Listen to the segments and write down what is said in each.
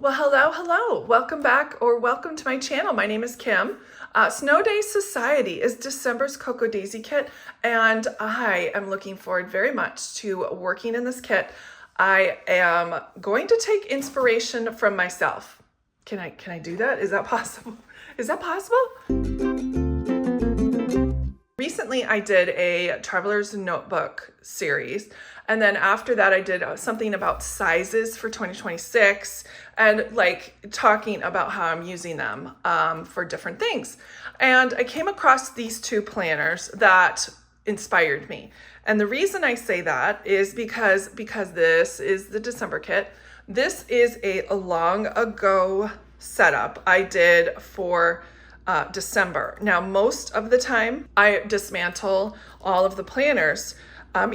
Well, hello. Welcome back or welcome to my channel. My name is Kim. Snow Day Society is December's Cocoa Daisy kit, and I am looking forward very much to working in this kit. I am going to take inspiration from myself. Can I do that? Is that possible? Is that possible? Recently, I did a Traveler's Notebook series, and then after that, I did something about sizes for 2026 and like talking about how I'm using them for different things. And I came across these two planners that inspired me. And the reason I say that is because this is the December kit. This is a long ago setup I did for December. Now, most of the time I dismantle all of the planners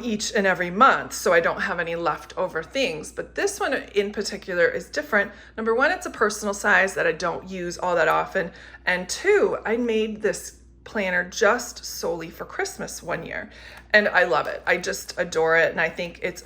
each and every month, so I don't have any leftover things. But this one in particular is different. Number one, it's a personal size that I don't use all that often. And two, I made this planner just solely for Christmas one year. And I love it. I just adore it. And I think it's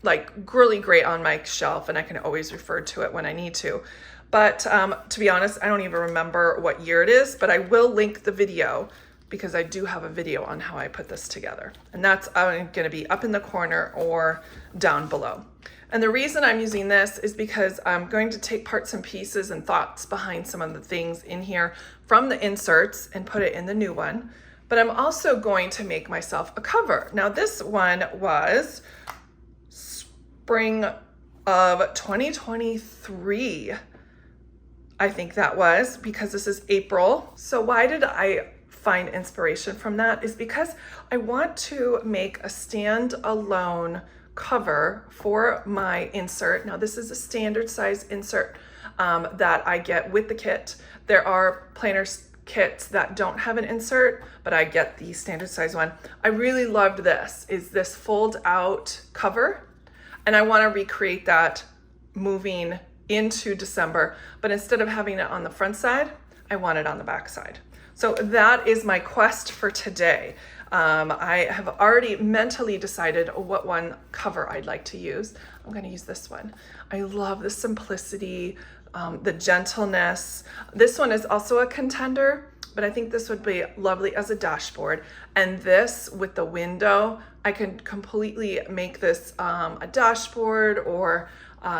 like really great on my shelf, and I can always refer to it when I need to. But to be honest, I don't even remember what year it is, but I will link the video because I do have a video on how I put this together. And that's going to be up in the corner or down below. And the reason I'm using this is because I'm going to take parts and pieces and thoughts behind some of the things in here from the inserts and put it in the new one. But I'm also going to make myself a cover. Now, this one was spring of 2023. I think that was, because this is April. So why did I find inspiration from that? Is because I want to make a standalone cover for my insert. Now, this is a standard size insert that I get with the kit. There are planner kits that don't have an insert, but I get the standard size one. I really loved this fold out cover, and I want to recreate that moving into December, but instead of having it on the front side, I want it on the back side. So that is my quest for today. I have already mentally decided what one cover I'd like to use. I'm going to use this one. I love the simplicity, the gentleness. This one is also a contender, but I think this would be lovely as a dashboard. And this with the window, I can completely make this a dashboard or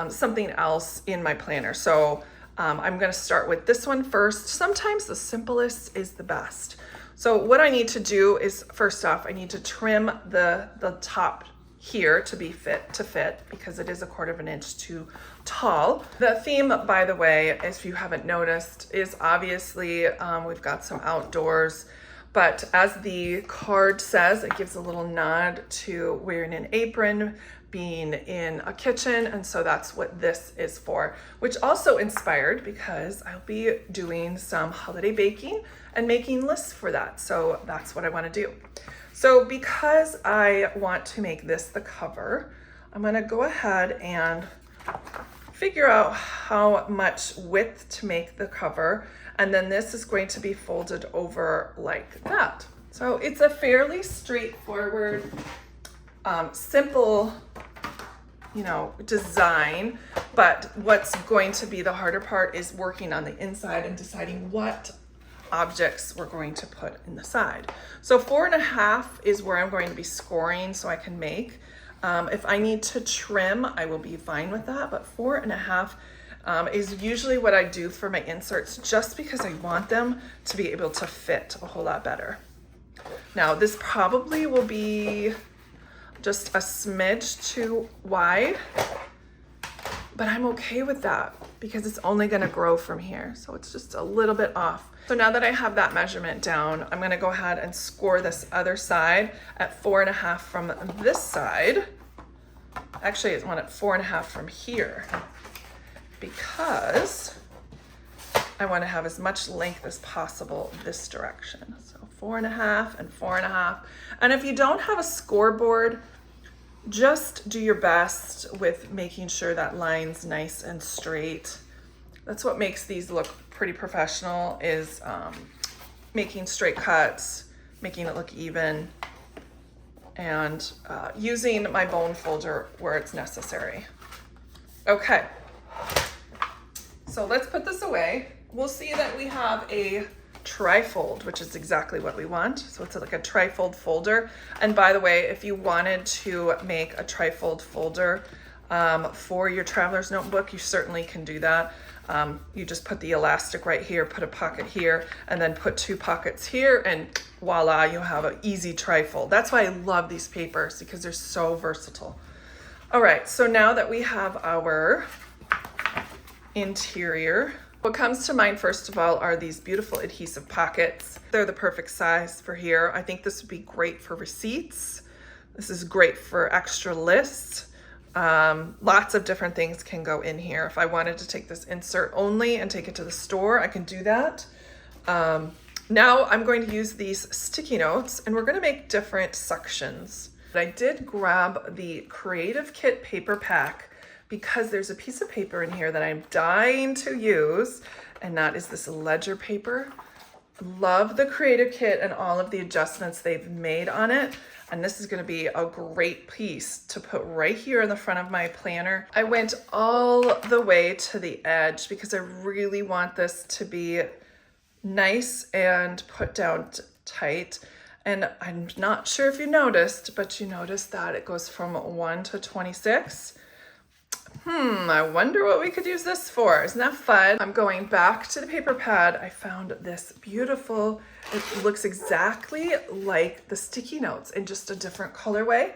something else in my planner. So I'm going to start with this one first. Sometimes the simplest is the best. So what I need to do is, first off, I need to trim the top here to be fit because it is 1/4 inch too tall. The theme, by the way, if you haven't noticed, is obviously we've got some outdoors, but as the card says, it gives a little nod to wearing an apron, being in a kitchen, and so that's what this is for, which also inspired because I'll be doing some holiday baking and making lists for that. So that's what I want to do. So because I want to make this the cover, I'm going to go ahead and figure out how much width to make the cover, and then this is going to be folded over like that. So it's a fairly straightforward, simple, design, but what's going to be the harder part is working on the inside and deciding what objects we're going to put in the side. So 4.5 is where I'm going to be scoring so I can make. If I need to trim, I will be fine with that, but 4.5 is usually what I do for my inserts, just because I want them to be able to fit a whole lot better. Now, this probably will be just a smidge too wide, but I'm okay with that because it's only going to grow from here. So it's just a little bit off. So now that I have that measurement down, I'm going to go ahead and score this other side at 4.5 from this side. Actually, I want it 4.5 from here because I want to have as much length as possible this direction. So 4.5 and 4.5. And if you don't have a scoreboard, just do your best with making sure that line's nice and straight. That's what makes these look pretty professional, is making straight cuts, making it look even, and using my bone folder where it's necessary. Okay. So let's put this away. We'll see that we have a trifold, which is exactly what we want. So it's like a trifold folder. And by the way, if you wanted to make a trifold folder for your traveler's notebook, you certainly can do that. You just put the elastic right here, put a pocket here, and then put 2 pockets here, and voila, you have an easy trifold. That's why I love these papers, because they're so versatile. All right, so now that we have our interior, what comes to mind first of all are these beautiful adhesive pockets. They're the perfect size for here. I think this would be great for receipts. This is great for extra lists. Lots of different things can go in here. If I wanted to take this insert only and take it to the store, I can do that. Now I'm going to use these sticky notes, and we're going to make different sections. I did grab the Creative Kit paper pack because there's a piece of paper in here that I'm dying to use, and that is this ledger paper. Love the Creative Kit and all of the adjustments they've made on it. And this is going to be a great piece to put right here in the front of my planner. I went all the way to the edge because I really want this to be nice and put down tight. And I'm not sure if you noticed, but you noticed that it goes from 1 to 26. I wonder what we could use this for. Isn't that fun? I'm going back to the paper pad. I found this beautiful, it looks exactly like the sticky notes in just a different colorway.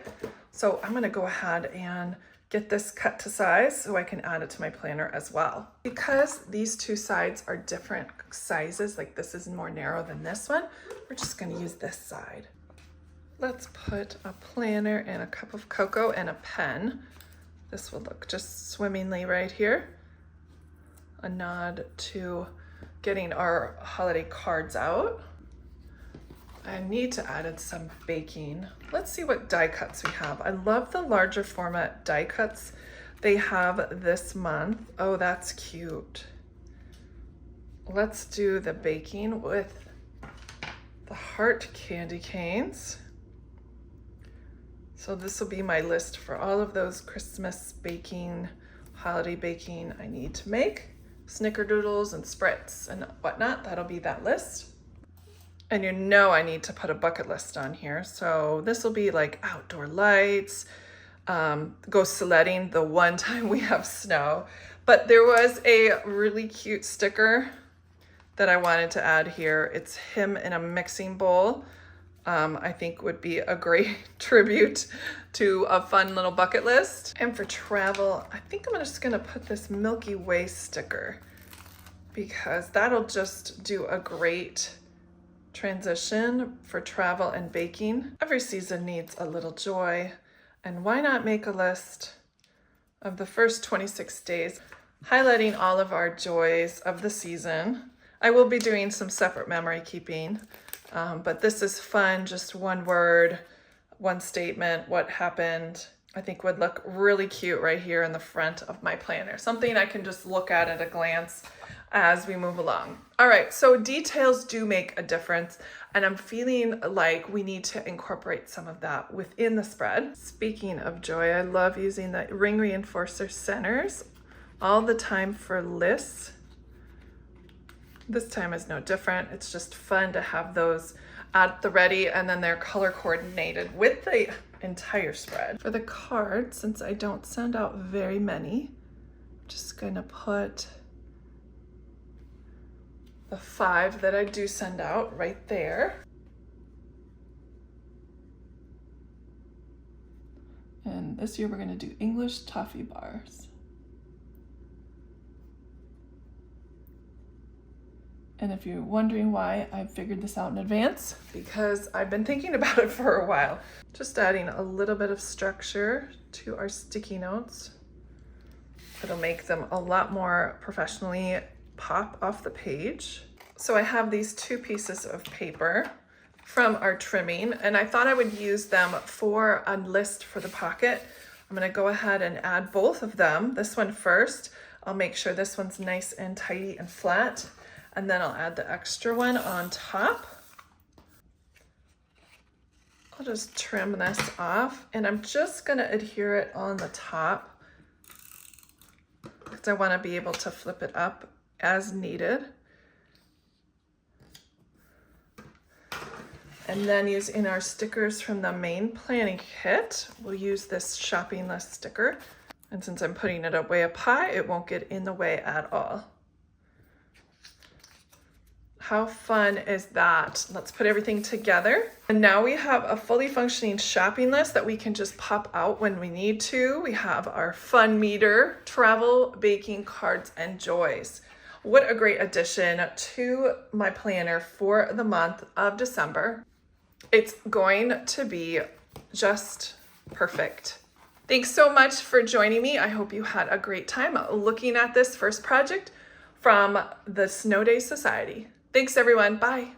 So I'm gonna go ahead and get this cut to size so I can add it to my planner as well. Because these 2 sides are different sizes, like this is more narrow than this one, we're just gonna use this side. Let's put a planner and a cup of cocoa and a pen. This will look just swimmingly right here. A nod to getting our holiday cards out. I need to add in some baking. Let's see what die cuts we have. I love the larger format die cuts they have this month. Oh, that's cute. Let's do the baking with the heart candy canes. So this will be my list for all of those Christmas baking, holiday baking I need to make. Snickerdoodles and spritz and whatnot, that'll be that list. And you know I need to put a bucket list on here. So this will be like outdoor lights, go sledding the one time we have snow. But there was a really cute sticker that I wanted to add here. It's him in a mixing bowl. I think would be a great tribute to a fun little bucket list. And for travel, I think I'm just gonna put this Milky Way sticker because that'll just do a great transition for travel and baking. Every season needs a little joy, and why not make a list of the first 26 days, highlighting all of our joys of the season. I will be doing some separate memory keeping. But this is fun, just one word, one statement, what happened, I think would look really cute right here in the front of my planner. Something I can just look at a glance as we move along. All right, so details do make a difference, and I'm feeling like we need to incorporate some of that within the spread. Speaking of joy, I love using the ring reinforcer centers all the time for lists. This time is no different. It's just fun to have those at the ready, and then they're color coordinated with the entire spread. For the cards, since I don't send out very many, I'm just gonna put the 5 that I do send out right there. And this year we're gonna do English toffee bars. And if you're wondering why I figured this out in advance, because I've been thinking about it for a while. Just adding a little bit of structure to our sticky notes. It'll make them a lot more professionally pop off the page. So I have these 2 pieces of paper from our trimming, and I thought I would use them for a list for the pocket. I'm gonna go ahead and add both of them. This one first. I'll make sure this one's nice and tidy and flat. And then I'll add the extra one on top. I'll just trim this off, and I'm just gonna adhere it on the top. because I want to be able to flip it up as needed. And then using our stickers from the main planning kit, we'll use this shopping list sticker. And since I'm putting it way up high, it won't get in the way at all. How fun is that? Let's put everything together. And now we have a fully functioning shopping list that we can just pop out when we need to. We have our fun meter, travel, baking, cards, and joys. What a great addition to my planner for the month of December. It's going to be just perfect. Thanks so much for joining me. I hope you had a great time looking at this first project from the Snow Day Society. Thanks everyone, bye.